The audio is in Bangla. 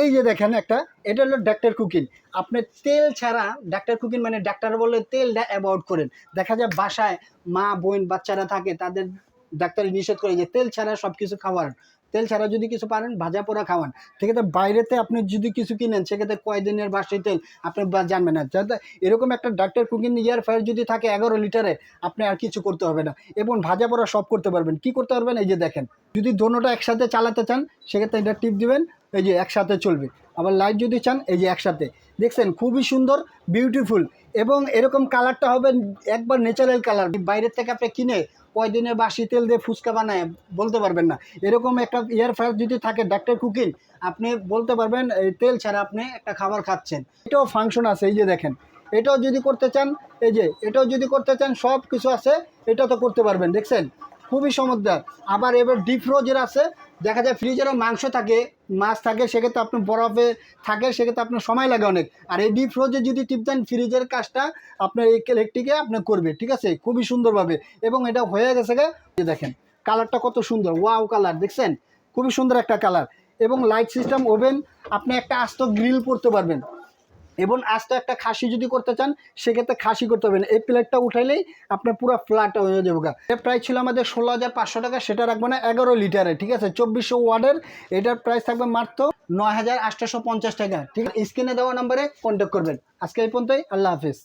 এই যে দেখেন একটা, এটা হলো ডাক্তার কুকিং। আপনি তেল ছাড়া ডাক্তার কুকিং মানে ডাক্তার বলে তেলটা অ্যাভয়েড করেন। দেখা যায় বাসায় মা বোন বাচ্চারা থাকে, তাদের ডাক্তার নিষেধ করে যে তেল ছাড়া সব কিছু খাওয়ার, তেল ছাড়া যদি কিছু পারেন ভাজা পোড়া খাওয়ান। সেক্ষেত্রে বাইরেতে আপনি যদি কিছু কিনেন সেক্ষেত্রে কয়দিনের বাসি তেল আপনি জানবেন না। যাতে এরকম একটা ডাক্তার কুকিং ইয়ার ফায়ার যদি থাকে 11 লিটারে, আপনি আর কিছু করতে হবে না এবং ভাজা পোড়া সব করতে পারবেন। কি করতে পারবেন এই যে দেখেন, যদি দোনোটা একসাথে চালাতে চান সেক্ষেত্রে এটা টিপ দিবেন, এই যে একসাথে চলবে। আবার লাইট যদি চান এই যে একসাথে, দেখছেন খুবই সুন্দর বিউটিফুল। এবং এরকম কালারটা হবে একবার ন্যাচারাল কালার। বাইরের থেকে আপনি কিনে কয়দিনে বাসি তেল দিয়ে ফুচকা বানায় বলতে পারবেন না। এরকম একটা এয়ার ফ্রায়ার যদি থাকে ডাক্তার কুকিং, আপনি বলতে পারবেন এই তেল ছাড়া আপনি একটা খাবার খাচ্ছেন। এটাও ফাংশন আছে, এই যে দেখেন, এটাও যদি করতে চান, এই যে এটাও যদি করতে চান, সব কিছু আছে, এটা তো করতে পারবেন। দেখছেন খুবই চমৎকার। আবার এবার ডিপ ফ্রোজের আছে, দেখা যায় ফ্রিজেরও মাংস থাকে, মাছ থাকে, সেক্ষেত্রে আপনি বরফে থাকে, সেক্ষেত্রে আপনার সময় লাগে অনেক। আর এই ডিপ ফ্রোজে যদি টিপ দেন, ফ্রিজের কাজটা আপনার এই ইলেকট্রিকে আপনার করবে, ঠিক আছে, খুবই সুন্দরভাবে। এবং এটা হয়ে গেছে গে, দেখেন কালারটা কত সুন্দর, ওয়াও কালার, দেখছেন খুবই সুন্দর একটা কালার। এবং লাইট সিস্টেম ওভেন, আপনি একটা আস্ত গ্রিল করতে পারবেন। এবং আস্ত একটা খাসি যদি করতে চান সেক্ষেত্রে খাসি করতে পারবেন। এই প্লেটটা উঠাইলেই আপনার পুরো ফ্ল্যাট হয়ে যাবে। এর প্রাইস ছিল আমাদের 16,500 টাকা, সেটা রাখবো না 11 লিটারে, ঠিক আছে, 2400 ওয়াটের। এটার প্রাইস থাকবে মাত্র 9,850 টাকা, ঠিক আছে। স্ক্রিনে দেওয়া নাম্বারে কন্ট্যাক্ট করবেন। আজকে এই পর্যন্তই, আল্লাহ হাফিজ।